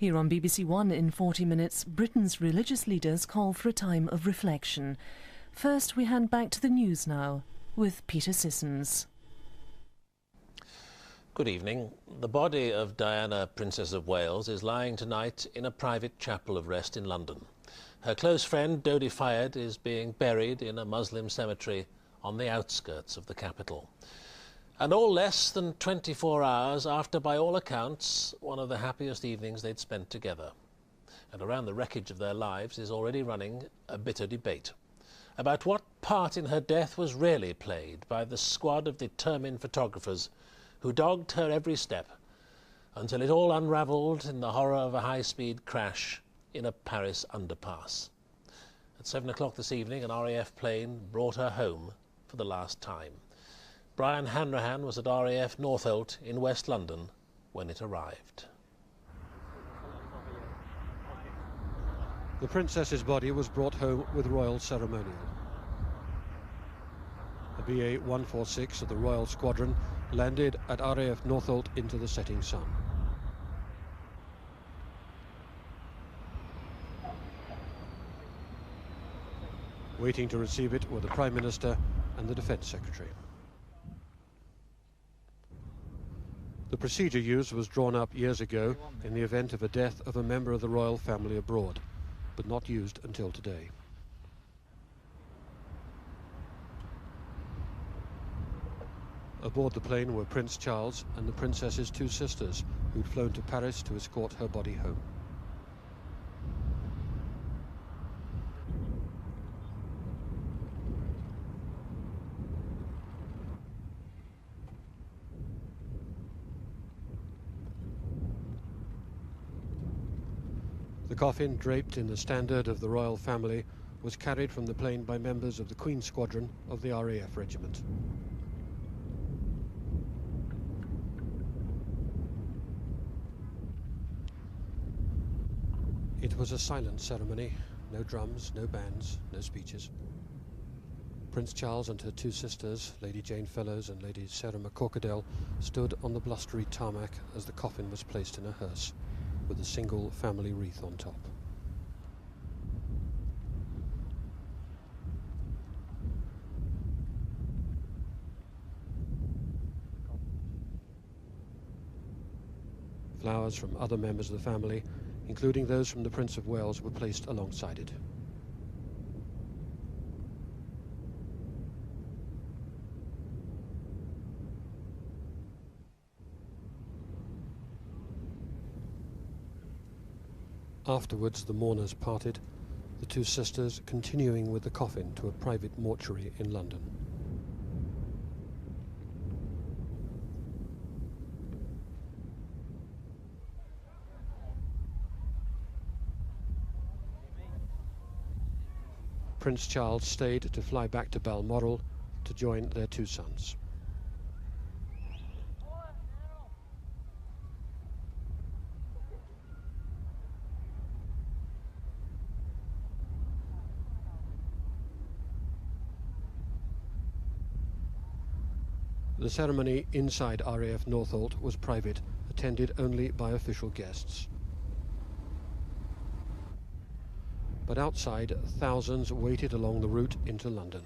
Here on BBC One in 40 minutes, Britain's religious leaders call for a time of reflection. First, we hand back to the news now with Peter Sissons. Good evening. The body of Diana, Princess of Wales, is lying tonight in a private chapel of rest in London. Her close friend, Dodi Fayed, is being buried in a Muslim cemetery on the outskirts of the capital. And all less than 24 hours after, by all accounts, one of the happiest evenings they'd spent together. And around the wreckage of their lives is already running a bitter debate about what part in her death was really played by the squad of determined photographers who dogged her every step until it all unravelled in the horror of a high-speed crash in a Paris underpass. At 7 o'clock this evening, an RAF plane brought her home for the last time. Brian Hanrahan was at RAF Northolt in West London when it arrived. The Princess's body was brought home with royal ceremonial. A BA-146 of the Royal Squadron landed at RAF Northolt into the setting sun. Waiting to receive it were the Prime Minister and the Defence Secretary. The procedure used was drawn up years ago in the event of a death of a member of the royal family abroad, but not used until today. Aboard the plane were Prince Charles and the Princess's two sisters, who'd flown to Paris to escort her body home. The coffin, draped in the standard of the royal family, was carried from the plane by members of the Queen's Squadron of the RAF Regiment. It was a silent ceremony, no drums, no bands, no speeches. Prince Charles and her two sisters, Lady Jane Fellows and Lady Sarah McCorquodale, stood on the blustery tarmac as the coffin was placed in a hearse, with a single family wreath on top. Flowers from other members of the family, including those from the Prince of Wales, were placed alongside it. Afterwards, the mourners parted, the two sisters continuing with the coffin to a private mortuary in London. Prince Charles stayed to fly back to Balmoral to join their two sons. The ceremony inside RAF Northolt was private, attended only by official guests. But outside, thousands waited along the route into London.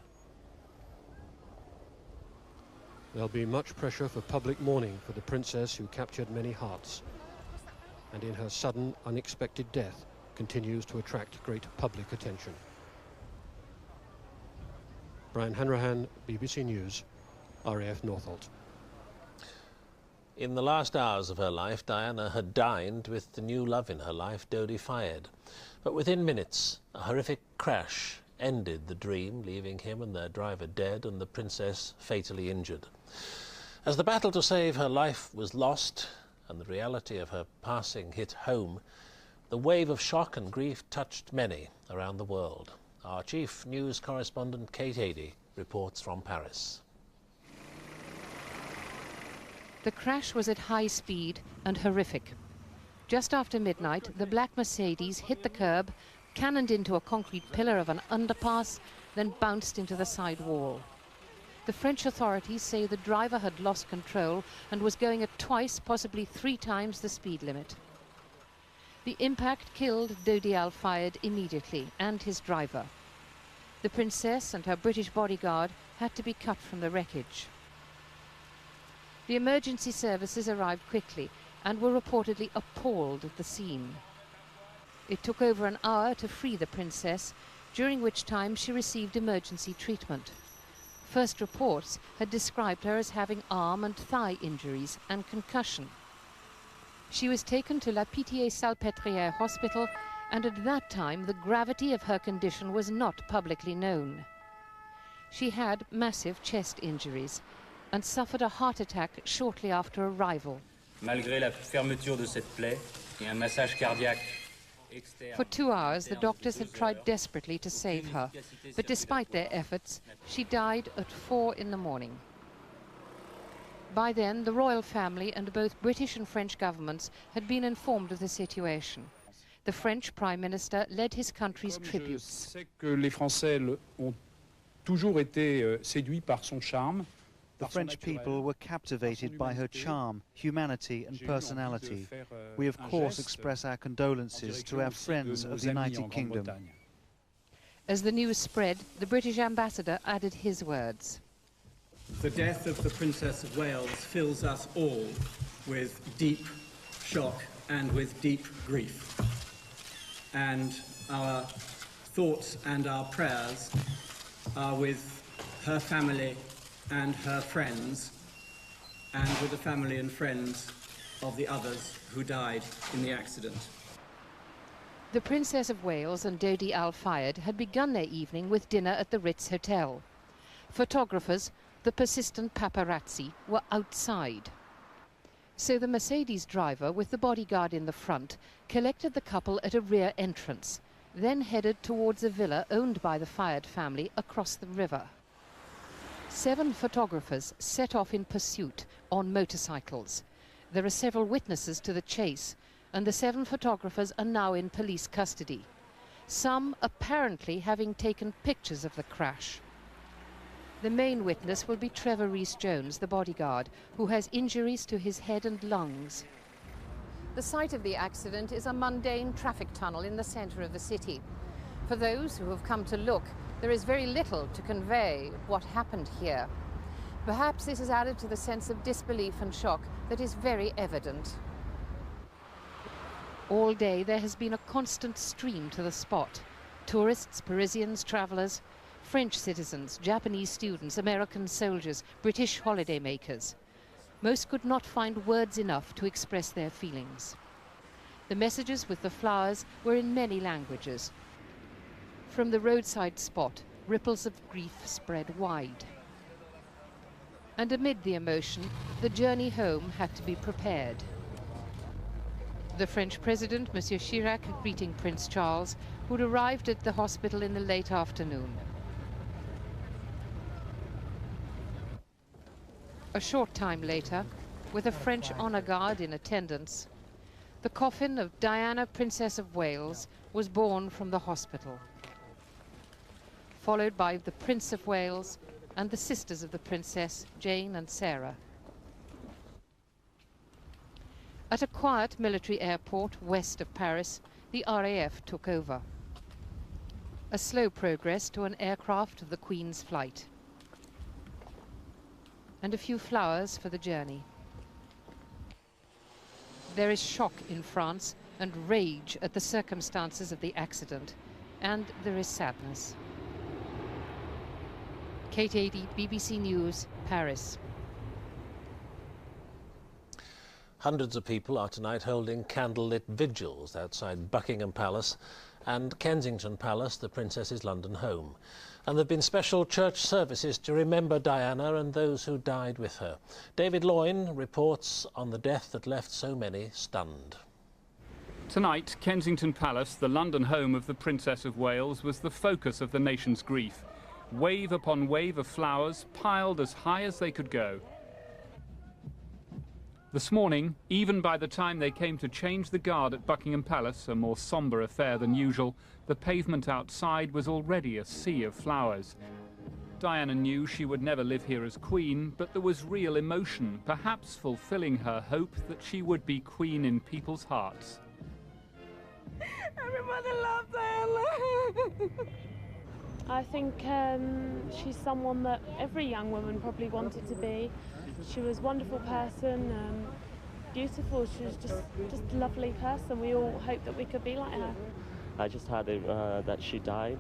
There'll be much pressure for public mourning for the princess who captured many hearts, and in her sudden, unexpected death continues to attract great public attention. Brian Hanrahan, BBC News, RAF Northolt. In the last hours of her life, Diana had dined with the new love in her life, Dodi Fayed. But within minutes, a horrific crash ended the dream, leaving him and their driver dead and the princess fatally injured. As the battle to save her life was lost and the reality of her passing hit home, the wave of shock and grief touched many around the world. Our chief news correspondent, Kate Adie, reports from Paris. The crash was at high speed and horrific. Just after midnight, the black Mercedes hit the curb, cannoned into a concrete pillar of an underpass, then bounced into the side wall. The French authorities say the driver had lost control and was going at twice, possibly 3 times the speed limit. The impact killed Dodi Al Fayed immediately and his driver. The princess and her British bodyguard had to be cut from the wreckage. The emergency services arrived quickly and were reportedly appalled at the scene. It took over an hour to free the princess, during which time she received emergency treatment. First reports had described her as having arm and thigh injuries and concussion. She was taken to La Pitié-Salpêtrière hospital, and at that time the gravity of her condition was not publicly known. She had massive chest injuries and suffered a heart attack shortly after arrival. Malgré la fermeture de cette plaie et un massage cardiaque externe. For 2 hours, the doctors had tried desperately to save her, but despite their efforts, she died at 4 in the morning. By then, the royal family and both British and French governments had been informed of the situation. The French Prime Minister led his country's tributes. Je sais que les Français ont toujours été séduits par son charme. The French people were captivated by her charm, humanity and personality. We of course express our condolences to our friends of the United Kingdom. As the news spread, the British ambassador added his words. The death of the Princess of Wales fills us all with deep shock and with deep grief. And our thoughts and our prayers are with her family and her friends, and with the family and friends of the others who died in the accident. The Princess of Wales and Dodi Al Fayed had begun their evening with dinner at the Ritz Hotel. Photographers, the persistent paparazzi, were outside. So the Mercedes driver, with the bodyguard in the front, collected the couple at a rear entrance, then headed towards a villa owned by the Fayed family across the river. 7 photographers set off in pursuit on motorcycles. There are several witnesses to the chase, and the 7 photographers are now in police custody, some apparently having taken pictures of the crash. The main witness will be Trevor Rees-Jones, the bodyguard, who has injuries to his head and lungs. The site of the accident is a mundane traffic tunnel in the centre of the city. For those who have come to look, there is very little to convey what happened here. Perhaps this has added to the sense of disbelief and shock that is very evident. All day there has been a constant stream to the spot. Tourists, Parisians, travellers, French citizens, Japanese students, American soldiers, British holidaymakers. Most could not find words enough to express their feelings. The messages with the flowers were in many languages. From the roadside spot, ripples of grief spread wide. And amid the emotion, the journey home had to be prepared. The French President, Monsieur Chirac, greeting Prince Charles, who'd arrived at the hospital in the late afternoon. A short time later, with a French honor guard in attendance, the coffin of Diana, Princess of Wales, was borne from the hospital, followed by the Prince of Wales and the sisters of the Princess, Jane and Sarah. At a quiet military airport west of Paris, the RAF took over. A slow progress to an aircraft of the Queen's flight. And a few flowers for the journey. There is shock in France and rage at the circumstances of the accident, and there is sadness. Kate Adie, BBC News, Paris. Hundreds of people are tonight holding candlelit vigils outside Buckingham Palace and Kensington Palace, the Princess's London home. And there have been special church services to remember Diana and those who died with her. David Loyne reports on the death that left so many stunned. Tonight, Kensington Palace, the London home of the Princess of Wales, was the focus of the nation's grief. Wave upon wave of flowers piled as high as they could go. This morning, even by the time they came to change the guard at Buckingham Palace, a more sombre affair than usual, the pavement outside was already a sea of flowers. Diana knew she would never live here as queen, but there was real emotion, perhaps fulfilling her hope that she would be queen in people's hearts. Everybody loves Diana. I think she's someone that every young woman probably wanted to be. She was a wonderful person, beautiful. She was just a lovely person. We all hoped that we could be like her. I just heard that she died,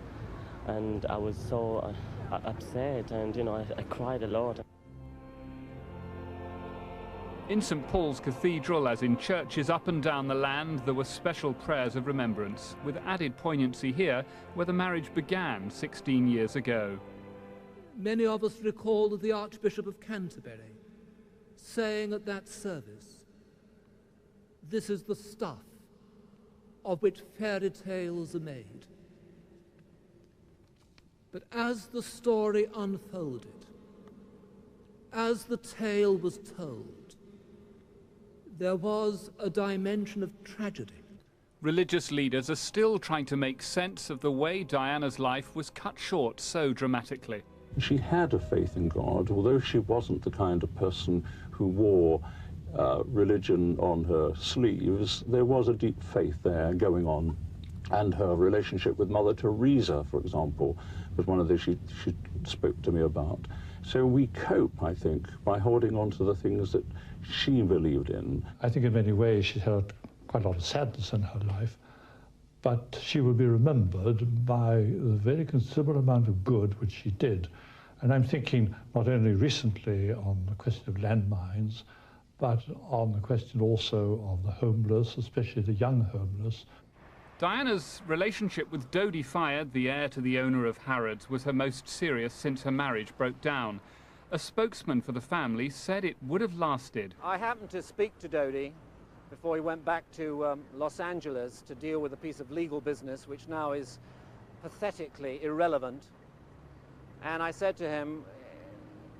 and I was so upset, and I cried a lot. In St Paul's Cathedral, as in churches up and down the land, there were special prayers of remembrance, with added poignancy here, where the marriage began 16 years ago. Many of us recall the Archbishop of Canterbury saying at that service, "This is the stuff of which fairy tales are made." But as the story unfolded, as the tale was told, there was a dimension of tragedy. Religious leaders are still trying to make sense of the way Diana's life was cut short so dramatically. She had a faith in God, although she wasn't the kind of person who wore religion on her sleeves. There was a deep faith there going on, and her relationship with Mother Teresa, for example, was one of the she spoke to me about. So we cope, I think, by holding on to the things that she believed in. I think in many ways she had quite a lot of sadness in her life, but she will be remembered by the very considerable amount of good which she did. And I'm thinking not only recently on the question of landmines, but on the question also of the homeless, especially the young homeless. Diana's relationship with Dodi Fayed, the heir to the owner of Harrods, was her most serious since her marriage broke down. A spokesman for the family said it would have lasted. I happened to speak to Dodi before he went back to Los Angeles to deal with a piece of legal business which now is pathetically irrelevant. And I said to him,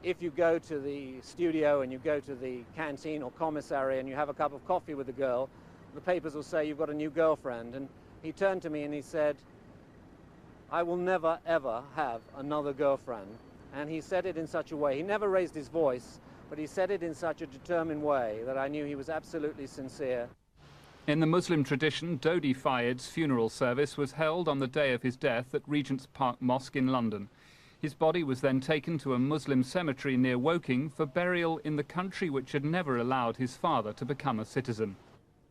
if you go to the studio and you go to the canteen or commissary and you have a cup of coffee with the girl, the papers will say you've got a new girlfriend. And he turned to me and he said, I will never, ever have another girlfriend. And he said it in such a way. He never raised his voice, but he said it in such a determined way that I knew he was absolutely sincere. In the Muslim tradition, Dodi Fayed's funeral service was held on the day of his death at Regent's Park Mosque in London. His body was then taken to a Muslim cemetery near Woking for burial in the country which had never allowed his father to become a citizen.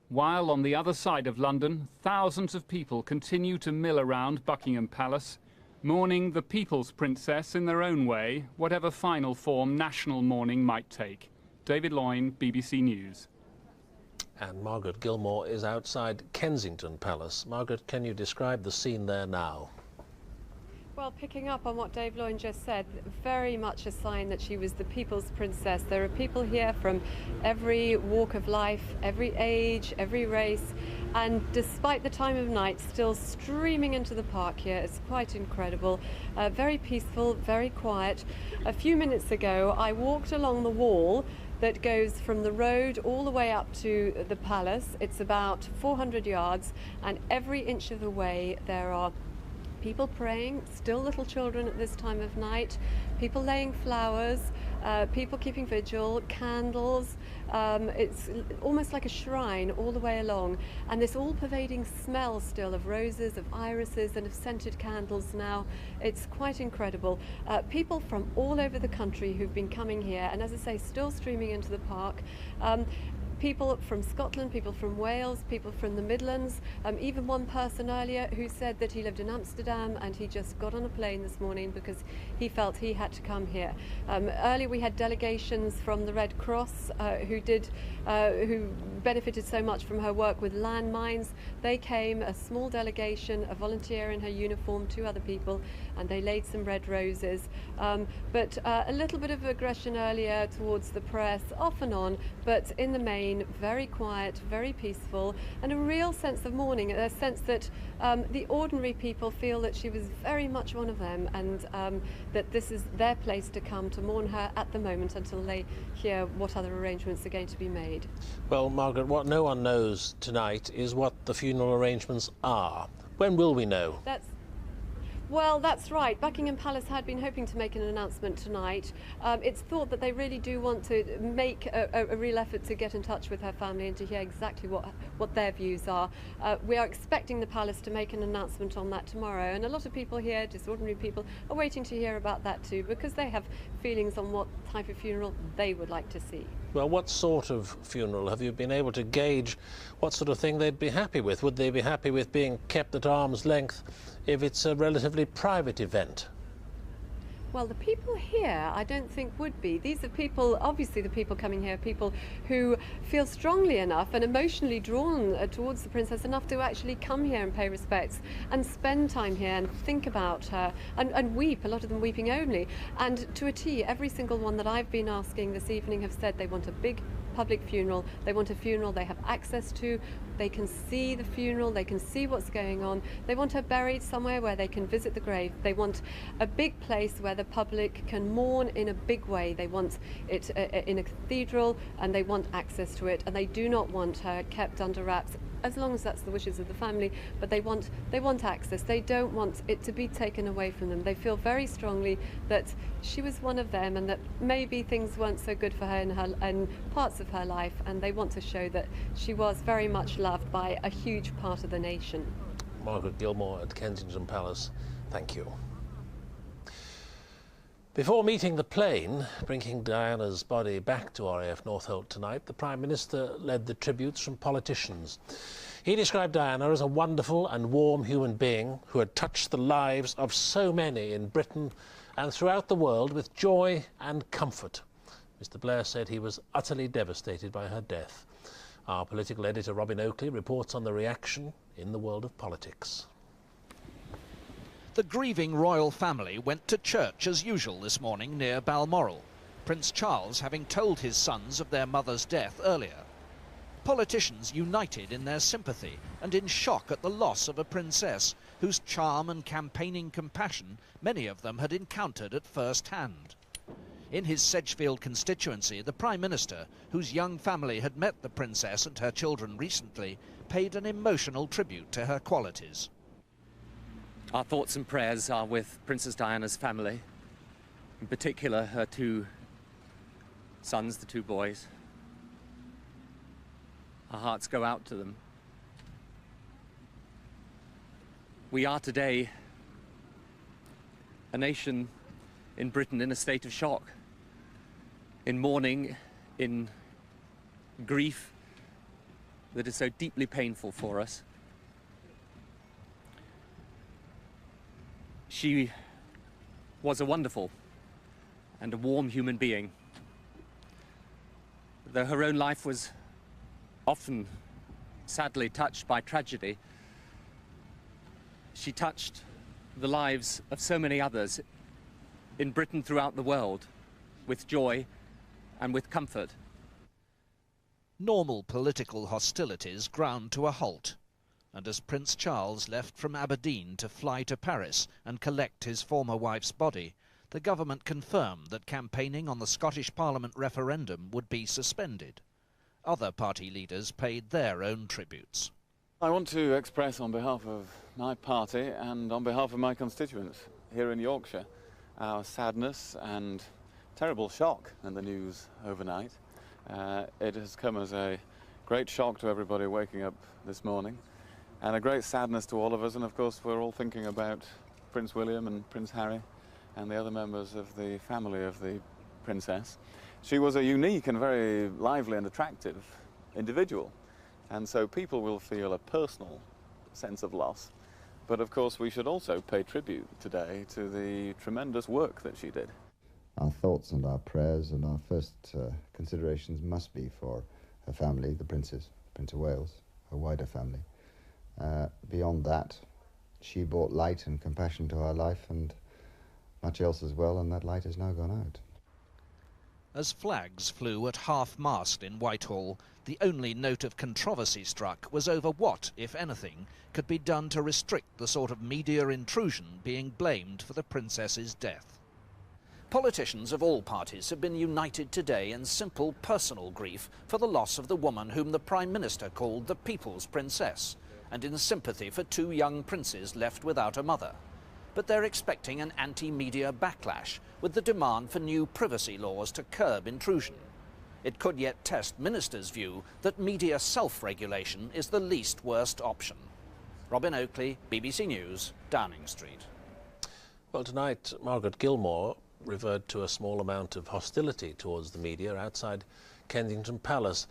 While on the other side of London, thousands of people continue to mill around Buckingham Palace, mourning the People's Princess in their own way, whatever final form national mourning might take. David Loyne, BBC News. And Margaret Gilmore is outside Kensington Palace. Margaret, can you describe the scene there now? Well, picking up on what Dave Loyne just said, very much a sign that she was the people's princess. There are people here from every walk of life, every age, every race, and despite the time of night, still streaming into the park here. It's quite incredible. Very peaceful, very quiet. A few minutes ago, I walked along the wall that goes from the road all the way up to the palace. It's about 400 yards, and every inch of the way there are people praying, still little children at this time of night, people laying flowers, people keeping vigil, candles. It's almost like a shrine all the way along, and this all-pervading smell still of roses, of irises, and of scented candles now. It's quite incredible. People from all over the country who've been coming here, and as I say, still streaming into the park. People from Scotland, people from Wales, people from the Midlands, even one person earlier who said that he lived in Amsterdam and he just got on a plane this morning because he felt he had to come here. Earlier we had delegations from the Red Cross who benefited so much from her work with landmines. They came, a small delegation, a volunteer in her uniform, 2 other people, and they laid some red roses. But a little bit of aggression earlier towards the press, off and on, but in the main, very quiet, very peaceful, and a real sense of mourning, a sense that the ordinary people feel that she was very much one of them, and that this is their place to come to mourn her at the moment until they hear what other arrangements are going to be made. Well, Margaret, what no one knows tonight is what the funeral arrangements are. When will we know? Well, that's right. Buckingham Palace had been hoping to make an announcement tonight. It's thought that they really do want to make a real effort to get in touch with her family and to hear exactly what their views are. We are expecting the palace to make an announcement on that tomorrow, and a lot of people here, just ordinary people, are waiting to hear about that too, because they have feelings on what type of funeral they would like to see. Well, what sort of funeral? Have you been able to gauge what sort of thing they'd be happy with? Would they be happy with being kept at arm's length if it's a relatively private event? Well, the people here, I don't think would be. These are people, obviously the people coming here, people who feel strongly enough and emotionally drawn towards the princess enough to actually come here and pay respects and spend time here and think about her and weep, a lot of them weeping only. And to a T, every single one that I've been asking this evening have said they want a big public funeral. They want a funeral they have access to. They can see the funeral, they can see what's going on. They want her buried somewhere where they can visit the grave. They want a big place where the public can mourn in a big way. They want it in a cathedral, and they want access to it, and they do not want her kept under wraps, as long as that's the wishes of the family, but they want access. They don't want it to be taken away from them. They feel very strongly that she was one of them and that maybe things weren't so good for her in parts of her life, and they want to show that she was very much loved by a huge part of the nation. Margaret Gilmore at Kensington Palace, thank you. Before meeting the plane bringing Diana's body back to RAF Northolt tonight, the Prime Minister led the tributes from politicians. He described Diana as a wonderful and warm human being who had touched the lives of so many in Britain and throughout the world with joy and comfort. Mr. Blair said he was utterly devastated by her death. Our political editor Robin Oakley reports on the reaction in the world of politics. The grieving royal family went to church as usual this morning near Balmoral, Prince Charles having told his sons of their mother's death earlier. Politicians united in their sympathy and in shock at the loss of a princess whose charm and campaigning compassion many of them had encountered at first hand. In his Sedgefield constituency, the Prime Minister, whose young family had met the princess and her children recently, paid an emotional tribute to her qualities. Our thoughts and prayers are with Princess Diana's family, in particular her two sons, the two boys. Our hearts go out to them. We are today a nation in Britain in a state of shock, in mourning, in grief that is so deeply painful for us. She was a wonderful and a warm human being. Though her own life was often sadly touched by tragedy, she touched the lives of so many others in Britain throughout the world with joy and with comfort. Normal political hostilities ground to a halt, and as Prince Charles left from Aberdeen to fly to Paris and collect his former wife's body, the government confirmed that campaigning on the Scottish Parliament referendum would be suspended. Other party leaders paid their own tributes. I want to express on behalf of my party and on behalf of my constituents here in Yorkshire our sadness and terrible shock in the news overnight. It has come as a great shock to everybody waking up this morning, and a great sadness to all of us, and of course we're all thinking about Prince William and Prince Harry and the other members of the family of the princess. She was a unique and very lively and attractive individual, and so people will feel a personal sense of loss. But of course we should also pay tribute today to the tremendous work that she did. Our thoughts and our prayers and our first considerations must be for her family, the Prince of Wales, her wider family. Beyond that, she brought light and compassion to our life and much else as well, and that light has now gone out. As flags flew at half-mast in Whitehall, the only note of controversy struck was over what, if anything, could be done to restrict the sort of media intrusion being blamed for the princess's death. Politicians of all parties have been united today in simple personal grief for the loss of the woman whom the Prime Minister called the People's Princess, and in sympathy for two young princes left without a mother. but they're expecting an anti-media backlash with the demand for new privacy laws to curb intrusion. It could yet test ministers' view that media self-regulation is the least worst option. Robin Oakley, BBC News, Downing Street. Well, tonight, Margaret Gilmore referred to a small amount of hostility towards the media outside Kensington Palace.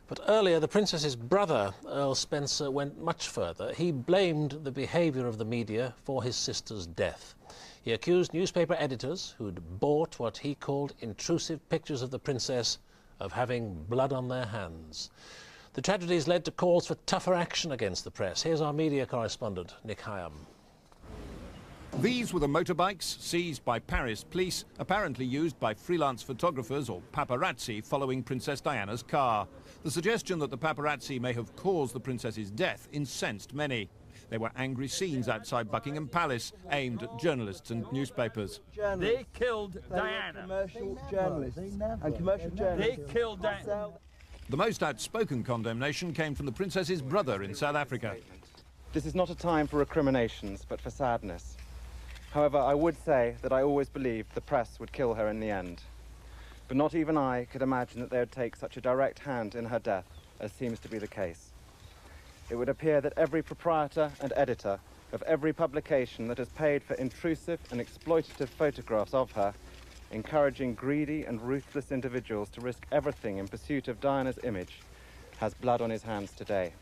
But earlier, the Princess's brother, Earl Spencer, went much further. He blamed the behaviour of the media for his sister's death. He accused newspaper editors who'd bought what he called intrusive pictures of the Princess of having blood on their hands. The tragedies led to calls for tougher action against the press. Here's our media correspondent, Nick Hyam. These were the motorbikes seized by Paris police, apparently used by freelance photographers or paparazzi following Princess Diana's car. The suggestion that the paparazzi may have caused the princess's death incensed many. There were angry scenes outside Buckingham Palace aimed at journalists and newspapers. They killed Diana. Commercial journalists and commercial journalists. They killed Diana. The most outspoken condemnation came from the princess's brother in South Africa. This is not a time for recriminations, but for sadness. However, I would say that I always believed the press would kill her in the end. But not even I could imagine that they would take such a direct hand in her death, as seems to be the case. It would appear that every proprietor and editor of every publication that has paid for intrusive and exploitative photographs of her, encouraging greedy and ruthless individuals to risk everything in pursuit of Diana's image, has blood on his hands today.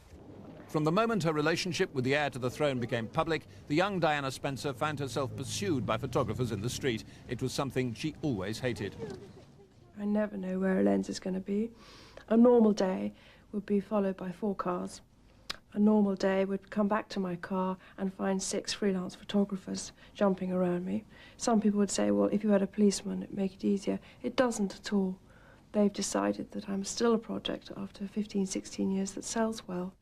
From the moment her relationship with the heir to the throne became public, the young Diana Spencer found herself pursued by photographers in the street. It was something she always hated. I never know where a lens is going to be. A normal day would be followed by 4 cars. A normal day would come back to my car and find 6 freelance photographers jumping around me. Some people would say, well, if you had a policeman, it'd make it easier. It doesn't at all. They've decided that I'm still a project after 15, 16 years that sells well.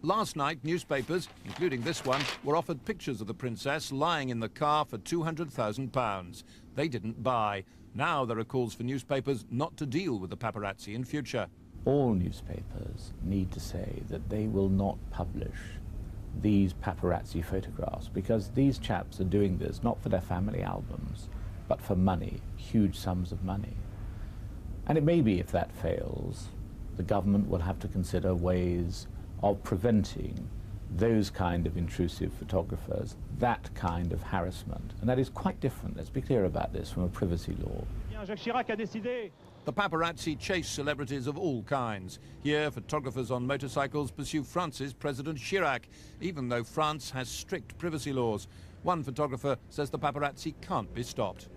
Last night, newspapers, including this one, were offered pictures of the princess lying in the car for £200,000. They didn't buy. Now there are calls for newspapers not to deal with the paparazzi in future. All newspapers need to say that they will not publish these paparazzi photographs because these chaps are doing this not for their family albums, but for money, huge sums of money. And it may be if that fails, the government will have to consider ways of preventing those kind of intrusive photographers, that kind of harassment. And that is quite different, let's be clear about this, from a privacy law. The paparazzi chase celebrities of all kinds. Here, photographers on motorcycles pursue France's President Chirac, even though France has strict privacy laws. One photographer says the paparazzi can't be stopped.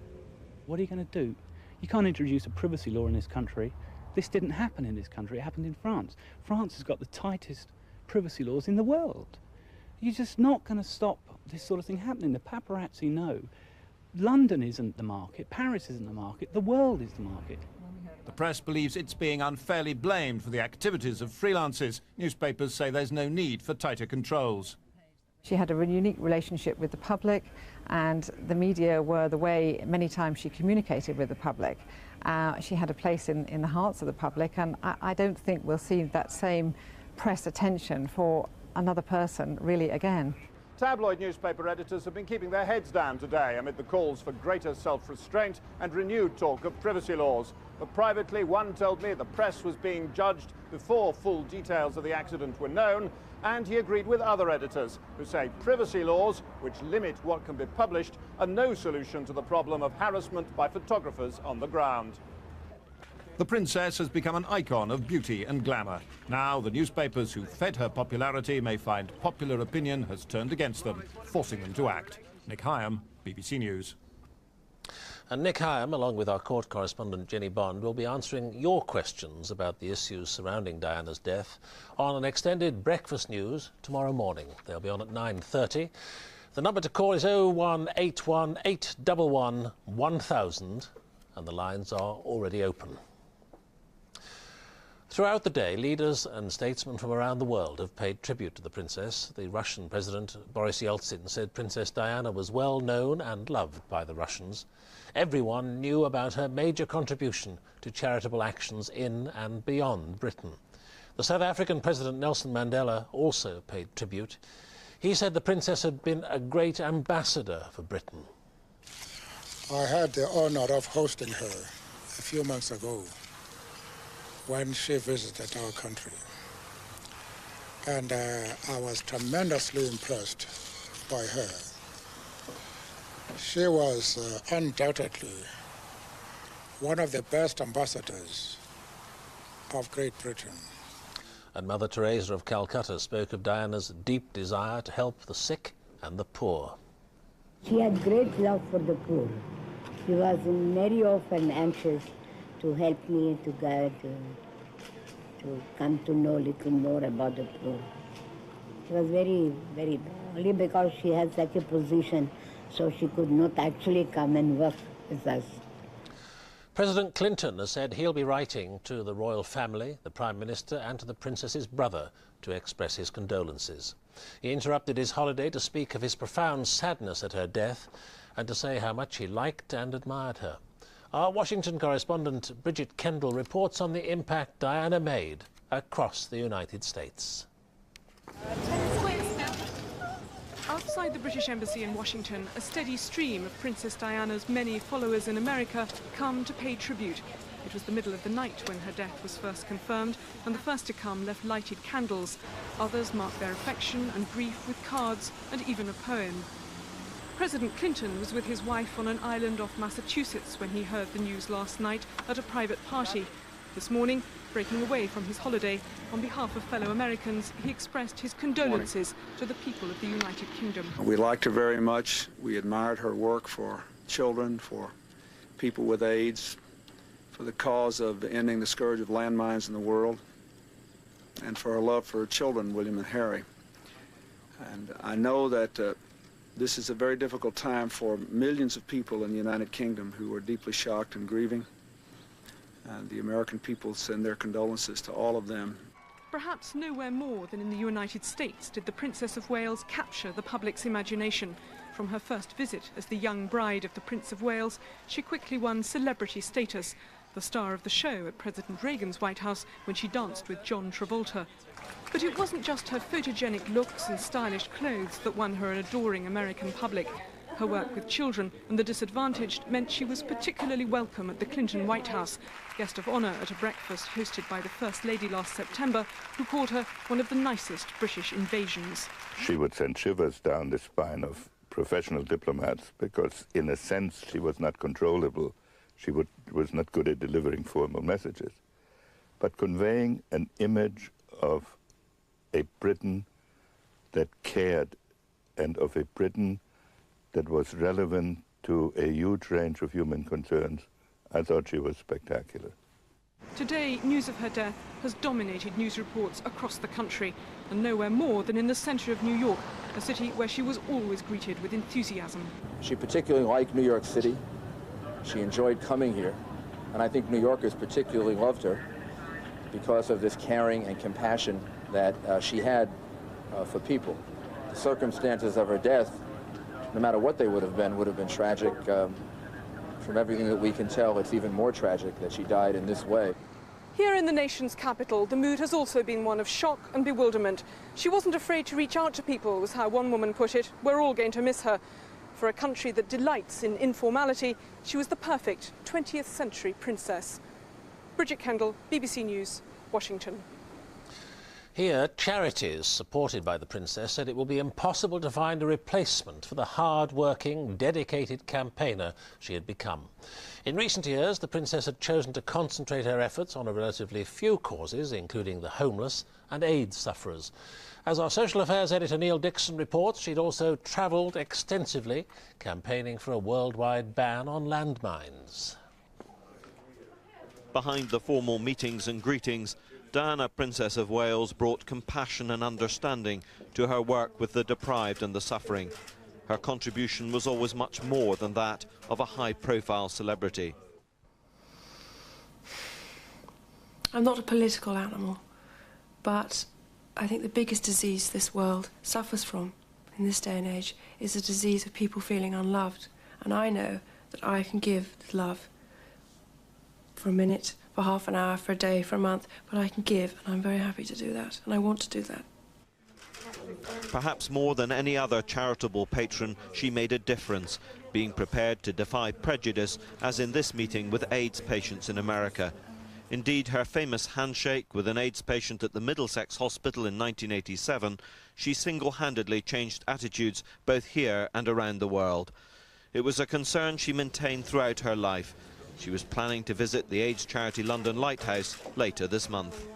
What are you going to do? You can't introduce a privacy law in this country. This didn't happen in this country, it happened in France. France has got the tightest privacy laws in the world. You're just not going to stop this sort of thing happening. The paparazzi know. London isn't the market, Paris isn't the market, the world is the market. The press believes it's being unfairly blamed for the activities of freelancers. Newspapers say there's no need for tighter controls. She had a really unique relationship with the public, and the media were the way many times she communicated with the public. She had a place in the hearts of the public, and I don't think we'll see that same press attention for another person really again. Tabloid newspaper editors have been keeping their heads down today amid the calls for greater self-restraint and renewed talk of privacy laws. But privately, one told me the press was being judged before full details of the accident were known, and he agreed with other editors who say privacy laws, which limit what can be published, are no solution to the problem of harassment by photographers on the ground. The princess has become an icon of beauty and glamour. Now the newspapers who fed her popularity may find popular opinion has turned against them, forcing them to act. Nick Hyam, BBC News. And Nick Hyam, along with our court correspondent Jenny Bond, will be answering your questions about the issues surrounding Diana's death on an extended breakfast news tomorrow morning. They'll be on at 9:30. The number to call is 01818 811 1000, and the lines are already open. Throughout the day, leaders and statesmen from around the world have paid tribute to the princess. The Russian President Boris Yeltsin said Princess Diana was well known and loved by the Russians. Everyone knew about her major contribution to charitable actions in and beyond Britain. The South African President Nelson Mandela also paid tribute. He said the Princess had been a great ambassador for Britain. I had the honor of hosting her a few months ago when she visited our country. And I was tremendously impressed by her. She was undoubtedly one of the best ambassadors of Great Britain. And Mother Teresa of Calcutta spoke of Diana's deep desire to help the sick and the poor. She had great love for the poor. She was very often anxious to help me to come to know a little more about the poor. She was very, very, only because she had such a position, so she could not actually come and work with us. President Clinton has said he'll be writing to the royal family, the Prime Minister and to the Princess's brother to express his condolences. He interrupted his holiday to speak of his profound sadness at her death and to say how much he liked and admired her. Our Washington correspondent Bridget Kendall reports on the impact Diana made across the United States. Outside the British Embassy in Washington, a steady stream of Princess Diana's many followers in America come to pay tribute. It was the middle of the night when her death was first confirmed, and the first to come left lighted candles. Others marked their affection and grief with cards and even a poem. President Clinton was with his wife on an island off Massachusetts when he heard the news last night at a private party. This morning, breaking away from his holiday, on behalf of fellow Americans, he expressed his condolences to the people of the United Kingdom. We liked her very much. We admired her work for children, for people with AIDS, for the cause of ending the scourge of landmines in the world, and for her love for her children, William and Harry. And I know that this is a very difficult time for millions of people in the United Kingdom who are deeply shocked and grieving. And the American people send their condolences to all of them. Perhaps nowhere more than in the United States did the Princess of Wales capture the public's imagination. From her first visit as the young bride of the Prince of Wales, she quickly won celebrity status, the star of the show at President Reagan's White House when she danced with John Travolta. But it wasn't just her photogenic looks and stylish clothes that won her an adoring American public. Her work with children and the disadvantaged meant she was particularly welcome at the Clinton White House, guest of honour at a breakfast hosted by the First Lady last September, who called her one of the nicest British invasions. She would send shivers down the spine of professional diplomats because, in a sense, she was not controllable. She was not good at delivering formal messages. But conveying an image of a Britain that cared and of a Britain that was relevant to a huge range of human concerns, I thought she was spectacular. Today, news of her death has dominated news reports across the country, and nowhere more than in the centre of New York, a city where she was always greeted with enthusiasm. She particularly liked New York City. She enjoyed coming here, and I think New Yorkers particularly loved her because of this caring and compassion that she had for people. The circumstances of her death, no matter what they would have been tragic. From everything that we can tell, it's even more tragic that she died in this way. Here in the nation's capital, the mood has also been one of shock and bewilderment. She wasn't afraid to reach out to people, was how one woman put it. We're all going to miss her. For a country that delights in informality, she was the perfect 20th century princess. Bridget Kendall, BBC News, Washington. Here, charities supported by the Princess said it will be impossible to find a replacement for the hard-working, dedicated campaigner she had become. In recent years, the Princess had chosen to concentrate her efforts on a relatively few causes, including the homeless and AIDS sufferers. As our social affairs editor Neil Dixon reports, she'd also travelled extensively, campaigning for a worldwide ban on landmines. Behind the formal meetings and greetings, Diana, Princess of Wales, brought compassion and understanding to her work with the deprived and the suffering. Her contribution was always much more than that of a high-profile celebrity. I'm not a political animal, but I think the biggest disease this world suffers from in this day and age is the disease of people feeling unloved. And I know that I can give love for a minute, for half an hour, for a day, for a month, but I can give, and I'm very happy to do that, and I want to do that. Perhaps more than any other charitable patron, she made a difference, being prepared to defy prejudice, as in this meeting with AIDS patients in America. Indeed, her famous handshake with an AIDS patient at the Middlesex Hospital in 1987, she single-handedly changed attitudes both here and around the world. It was a concern she maintained throughout her life. She was planning to visit the AIDS charity London Lighthouse later this month.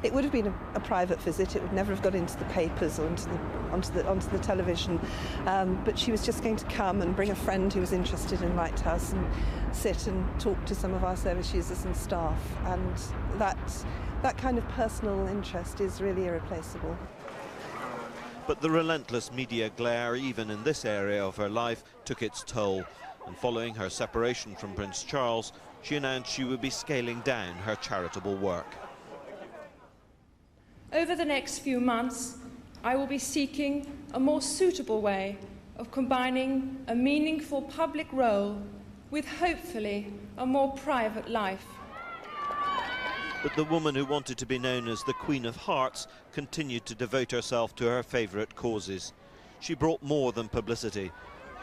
It would have been a private visit. It would never have got into the papers or onto the television. But she was just going to come and bring a friend who was interested in Lighthouse and sit and talk to some of our service users and staff. And that kind of personal interest is really irreplaceable. But the relentless media glare, even in this area of her life, took its toll. And following her separation from Prince Charles, she announced she would be scaling down her charitable work. Over the next few months, I will be seeking a more suitable way of combining a meaningful public role with, hopefully, a more private life. But the woman who wanted to be known as the Queen of Hearts continued to devote herself to her favourite causes. She brought more than publicity.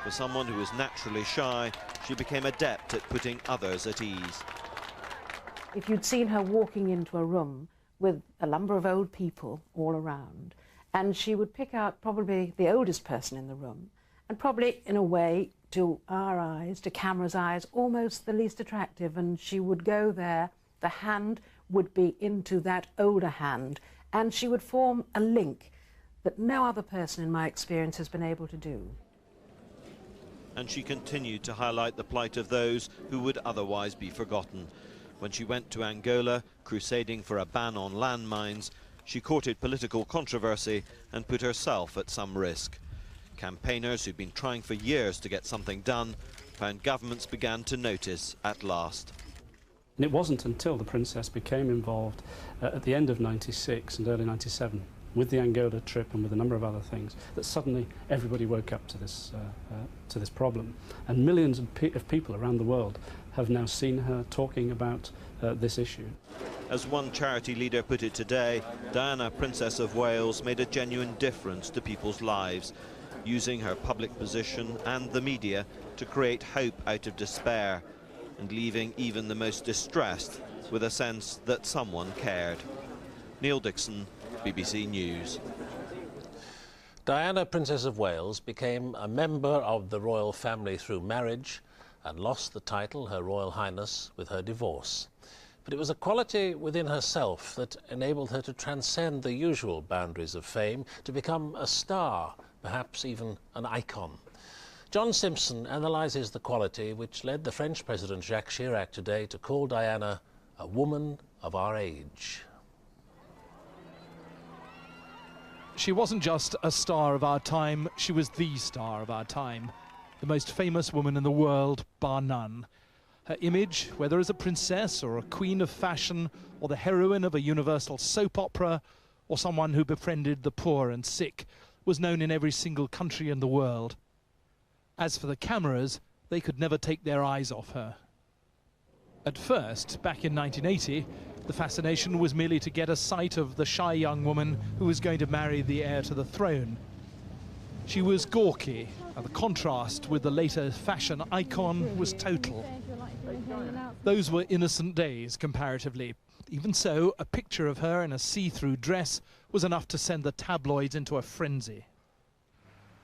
For someone who is naturally shy, she became adept at putting others at ease. If you'd seen her walking into a room with a number of old people all around, and she would pick out probably the oldest person in the room, and probably, in a way, to our eyes, to camera's eyes, almost the least attractive, and she would go there, the hand would be into that older hand, and she would form a link that no other person in my experience has been able to do. And she continued to highlight the plight of those who would otherwise be forgotten. When she went to Angola, crusading for a ban on landmines, she courted political controversy and put herself at some risk. Campaigners who'd been trying for years to get something done found governments began to notice at last. And it wasn't until the Princess became involved at the end of '96 and early '97 with the Angola trip and with a number of other things that suddenly everybody woke up to this problem. And millions of people around the world have now seen her talking about this issue. As one charity leader put it today, Diana, Princess of Wales, made a genuine difference to people's lives, using her public position and the media to create hope out of despair, and leaving even the most distressed with a sense that someone cared. Neil Dixon, BBC News. Diana, Princess of Wales, became a member of the royal family through marriage and lost the title, Her Royal Highness, with her divorce. But it was a quality within herself that enabled her to transcend the usual boundaries of fame, to become a star, perhaps even an icon. John Simpson analyses the quality which led the French President Jacques Chirac today to call Diana a woman of our age. She wasn't just a star of our time, she was the star of our time. The most famous woman in the world, bar none. Her image, whether as a princess or a queen of fashion, or the heroine of a universal soap opera, or someone who befriended the poor and sick, was known in every single country in the world. As for the cameras, they could never take their eyes off her. At first, back in 1980, the fascination was merely to get a sight of the shy young woman who was going to marry the heir to the throne. She was gawky, and the contrast with the later fashion icon was total. Those were innocent days, comparatively. Even so, a picture of her in a see-through dress was enough to send the tabloids into a frenzy.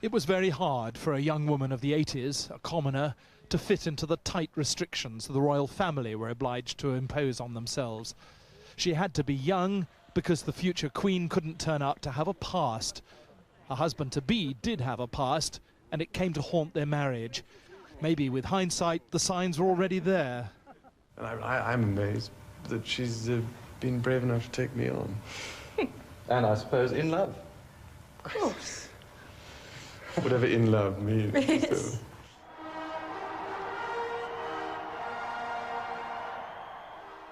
It was very hard for a young woman of the 80s, a commoner, to fit into the tight restrictions the royal family were obliged to impose on themselves. She had to be young because the future queen couldn't turn out to have a past. Her husband-to-be did have a past, and it came to haunt their marriage. Maybe with hindsight, the signs were already there. I'm amazed that she's been brave enough to take me on. And I suppose in love. Of course. Whatever in love means. Yes. So.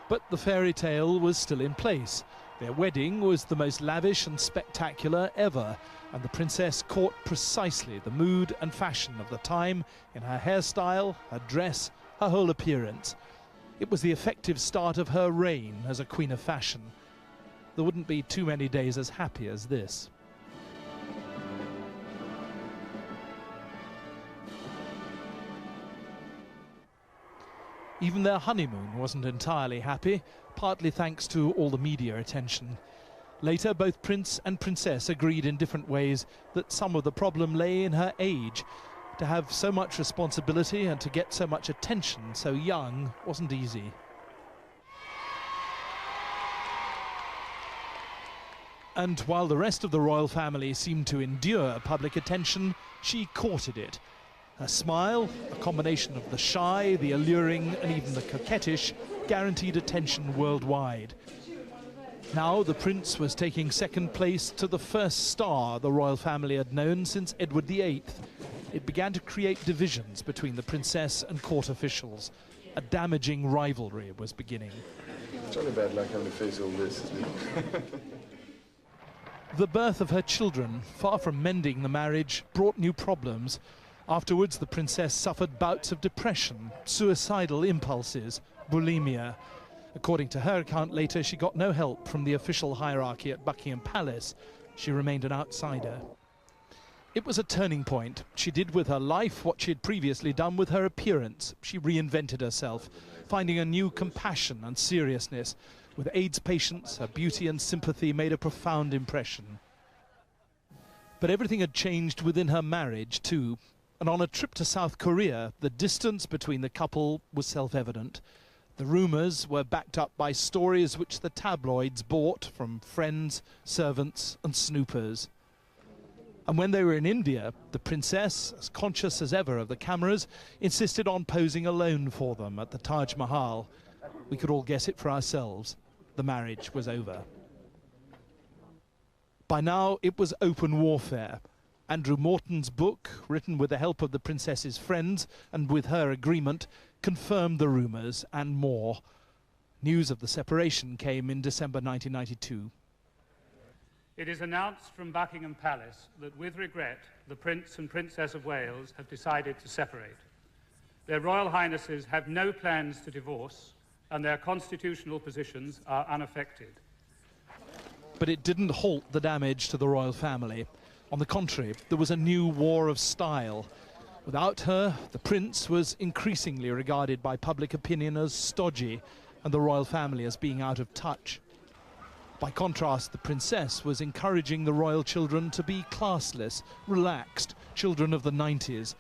But the fairy tale was still in place. Their wedding was the most lavish and spectacular ever, and the princess caught precisely the mood and fashion of the time in her hairstyle, her dress, her whole appearance. It was the effective start of her reign as a queen of fashion. There wouldn't be too many days as happy as this. Even their honeymoon wasn't entirely happy, partly thanks to all the media attention. Later, both Prince and Princess agreed in different ways that some of the problem lay in her age. To have so much responsibility and to get so much attention so young wasn't easy. And while the rest of the royal family seemed to endure public attention, she courted it. Her smile, a combination of the shy, the alluring and even the coquettish, guaranteed attention worldwide. Now the prince was taking second place to the first star the royal family had known since Edward VIII. It began to create divisions between the princess and court officials. A damaging rivalry was beginning. It's only bad luck having to face all this, isn't it? The birth of her children, far from mending the marriage, brought new problems. Afterwards, the princess suffered bouts of depression, suicidal impulses, bulimia. According to her account later, she got no help from the official hierarchy at Buckingham Palace. She remained an outsider. It was a turning point. She did with her life what she had previously done with her appearance. She reinvented herself, finding a new compassion and seriousness. With AIDS patients, her beauty and sympathy made a profound impression. But everything had changed within her marriage too. And on a trip to South Korea, the distance between the couple was self-evident. The rumours were backed up by stories which the tabloids bought from friends, servants and snoopers. And when they were in India, the princess, as conscious as ever of the cameras, insisted on posing alone for them at the Taj Mahal. We could all guess it for ourselves. The marriage was over. By now, it was open warfare. Andrew Morton's book, written with the help of the princess's friends and with her agreement, confirmed the rumours and more. News of the separation came in December 1992. It is announced from Buckingham Palace that, with regret, the Prince and Princess of Wales have decided to separate. Their Royal Highnesses have no plans to divorce, and their constitutional positions are unaffected. But it didn't halt the damage to the royal family. On the contrary, there was a new war of style. Without her, the prince was increasingly regarded by public opinion as stodgy, and the royal family as being out of touch. By contrast, the princess was encouraging the royal children to be classless, relaxed, children of the 90s.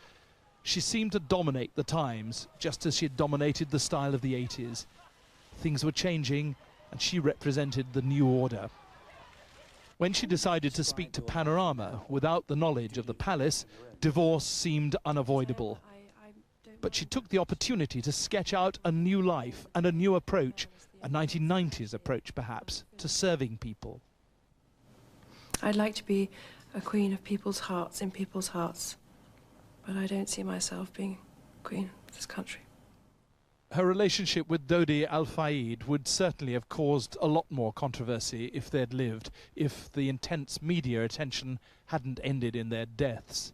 She seemed to dominate the times, just as she had dominated the style of the 80s. Things were changing, and she represented the new order. When she decided to speak to Panorama without the knowledge of the palace, divorce seemed unavoidable. But she took the opportunity to sketch out a new life and a new approach, a 1990s approach perhaps, to serving people. I'd like to be a queen of people's hearts, in people's hearts, but I don't see myself being queen of this country. Her relationship with Dodi Al-Fayed would certainly have caused a lot more controversy if they'd lived, if the intense media attention hadn't ended in their deaths.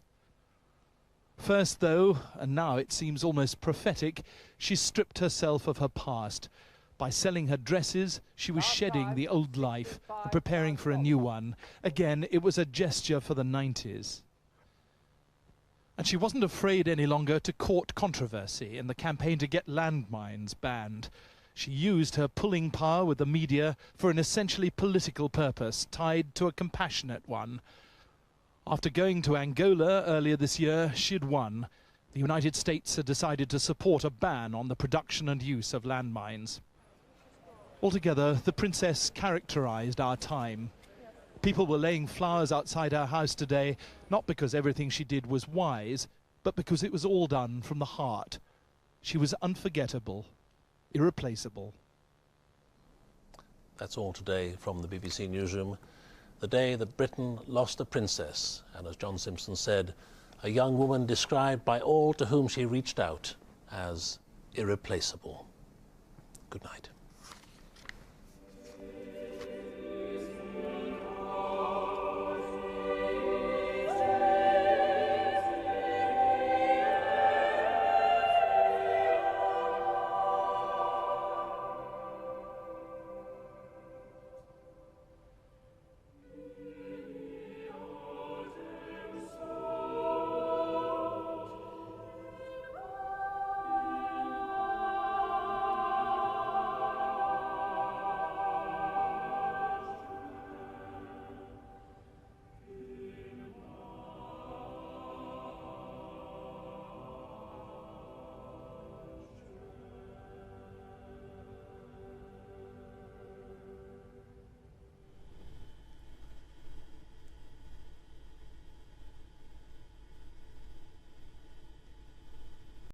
First, though, and now it seems almost prophetic, she stripped herself of her past. By selling her dresses, she was shedding the old life and preparing for a new one. Again, it was a gesture for the 90s. And she wasn't afraid any longer to court controversy in the campaign to get landmines banned. She used her pulling power with the media for an essentially political purpose, tied to a compassionate one. After going to Angola earlier this year, she'd won. The United States had decided to support a ban on the production and use of landmines. Altogether, the princess characterized our time. People were laying flowers outside her house today, not because everything she did was wise, but because it was all done from the heart. She was unforgettable, irreplaceable. That's all today from the BBC Newsroom. The day that Britain lost a princess, and as John Simpson said, a young woman described by all to whom she reached out as irreplaceable. Good night.